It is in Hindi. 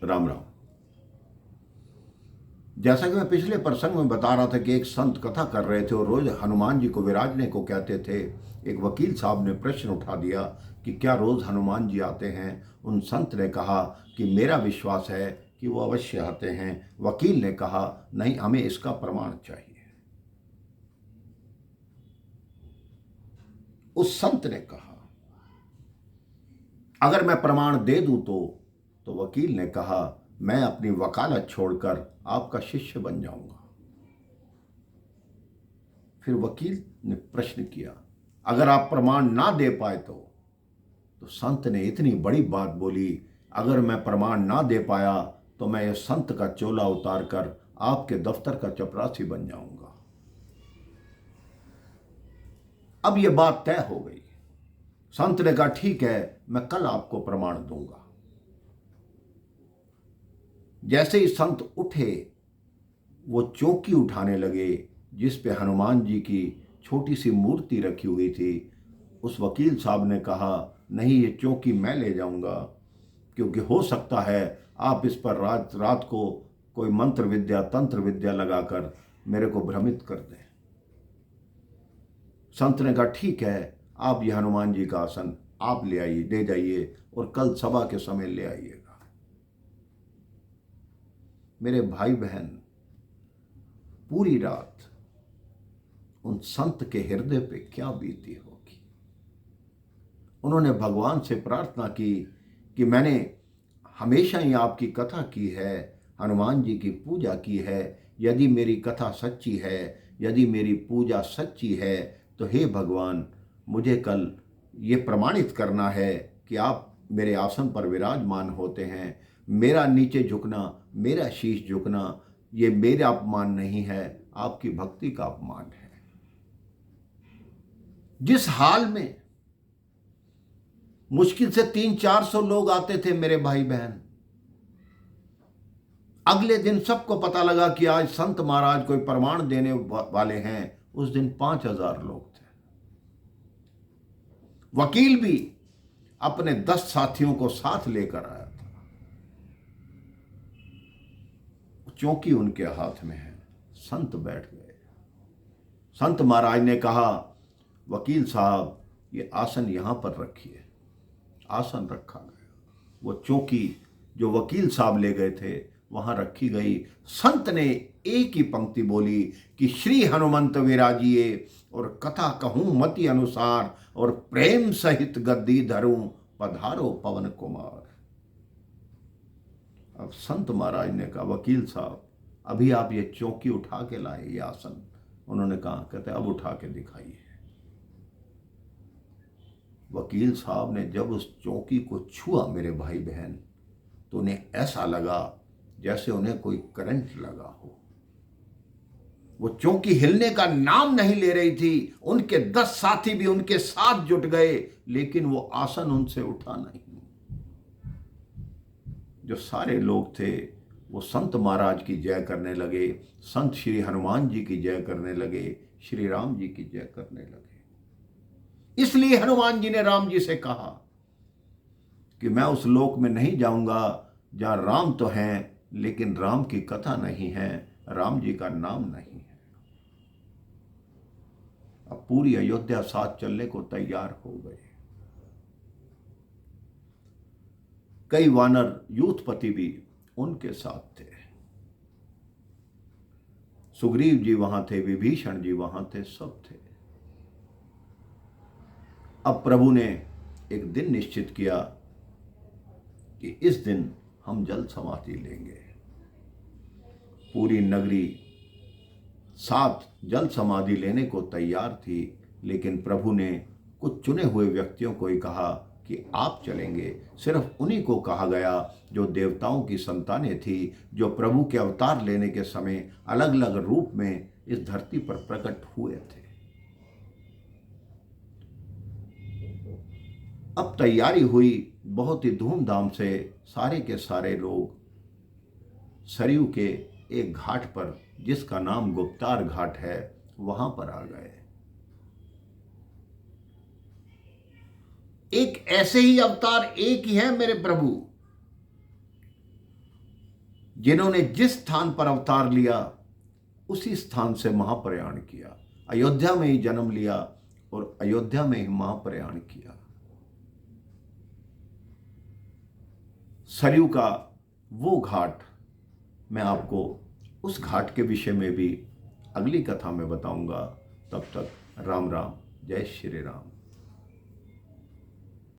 राम राम। जैसा कि मैं पिछले प्रसंग में बता रहा था कि एक संत कथा कर रहे थे और रोज हनुमान जी को विराजने को कहते थे। एक वकील साहब ने प्रश्न उठा दिया कि क्या रोज हनुमान जी आते हैं। उन संत ने कहा कि मेरा विश्वास है कि वो अवश्य आते हैं। वकील ने कहा नहीं, हमें इसका प्रमाण चाहिए। उस संत ने कहा अगर मैं प्रमाण दे दूं तो वकील ने कहा मैं अपनी वकालत छोड़कर आपका शिष्य बन जाऊंगा। फिर वकील ने प्रश्न किया अगर आप प्रमाण ना दे पाए तो संत ने इतनी बड़ी बात बोली, अगर मैं प्रमाण ना दे पाया तो मैं इस संत का चोला उतार कर आपके दफ्तर का चपरासी बन जाऊंगा। अब यह बात तय हो गई। संत ने कहा ठीक है, मैं कल आपको प्रमाण दूंगा। जैसे ही संत उठे वो चौकी उठाने लगे जिस पे हनुमान जी की छोटी सी मूर्ति रखी हुई थी। उस वकील साहब ने कहा नहीं, ये चौकी मैं ले जाऊंगा, क्योंकि हो सकता है आप इस पर रात रात को कोई मंत्र विद्या तंत्र विद्या लगाकर मेरे को भ्रमित कर दें। संत ने कहा ठीक है, आप ये हनुमान जी का आसन आप ले आइए, दे जाइए और कल सभा के समय ले आइएगा। मेरे भाई बहन, पूरी रात उन संत के हृदय पे क्या बीती होगी। उन्होंने भगवान से प्रार्थना की कि मैंने हमेशा ही आपकी कथा की है, हनुमान जी की पूजा की है। यदि मेरी कथा सच्ची है, यदि मेरी पूजा सच्ची है तो हे भगवान, मुझे कल ये प्रमाणित करना है कि आप मेरे आसन पर विराजमान होते हैं। मेरा नीचे झुकना, मेरा शीश झुकना, ये मेरा अपमान नहीं है, आपकी भक्ति का अपमान है। जिस हाल में मुश्किल से 300-400 लोग आते थे मेरे भाई बहन, अगले दिन सबको पता लगा कि आज संत महाराज कोई प्रमाण देने वाले हैं। उस दिन 5000 लोग थे। वकील भी अपने 10 साथियों को साथ लेकर आया था। चौकी उनके हाथ में है। संत बैठ गए। संत महाराज ने कहा वकील साहब, ये आसन यहां पर रखिए। आसन रखा गया। वो चौकी जो वकील साहब ले गए थे वहां रखी गई। संत ने एक ही पंक्ति बोली कि श्री हनुमंत विराजिए और कथा कहूं मति अनुसार, और प्रेम सहित गद्दी धरूं पधारो पवन कुमार। अब संत महाराज ने कहा वकील साहब, अभी आप ये चौकी उठा के लाए, ये आसन। उन्होंने कहा, कहते अब उठा के दिखाइए। वकील साहब ने जब उस चौकी को छुआ मेरे भाई बहन, तो उन्हें ऐसा लगा जैसे उन्हें कोई करंट लगा हो। वो चौकी हिलने का नाम नहीं ले रही थी। उनके 10 साथी भी उनके साथ जुट गए, लेकिन वो आसन उनसे उठा नहीं। जो सारे लोग थे वो संत महाराज की जय करने लगे, संत श्री हनुमान जी की जय करने लगे, श्री राम जी की जय करने लगे। इसलिए हनुमान जी ने राम जी से कहा कि मैं उस लोक में नहीं जाऊंगा जहां राम तो हैं लेकिन राम की कथा नहीं है, राम जी का नाम नहीं है। अब पूरी अयोध्या साथ चलने को तैयार हो गए। कई वानर यूथपति भी उनके साथ थे। सुग्रीव जी वहां थे, विभीषण जी वहां थे, सब थे। अब प्रभु ने एक दिन निश्चित किया कि इस दिन हम जल समाधि लेंगे। पूरी नगरी साथ जल समाधि लेने को तैयार थी, लेकिन प्रभु ने कुछ चुने हुए व्यक्तियों को ही कहा कि आप चलेंगे। सिर्फ उन्हीं को कहा गया जो देवताओं की संतानें थी, जो प्रभु के अवतार लेने के समय अलग अलग रूप में इस धरती पर प्रकट हुए थे। अब तैयारी हुई बहुत ही धूमधाम से। सारे के सारे लोग सरयू के एक घाट पर, जिसका नाम गुप्तार घाट है, वहां पर आ गए। एक ऐसे ही अवतार एक ही है मेरे प्रभु, जिन्होंने जिस स्थान पर अवतार लिया उसी स्थान से महाप्रयाण किया, अयोध्या में ही जन्म लिया और अयोध्या में ही महाप्रयाण किया। सरयू का वो घाट, मैं आपको उस घाट के विषय में भी अगली कथा में बताऊंगा। तब तक राम राम, जय श्री राम।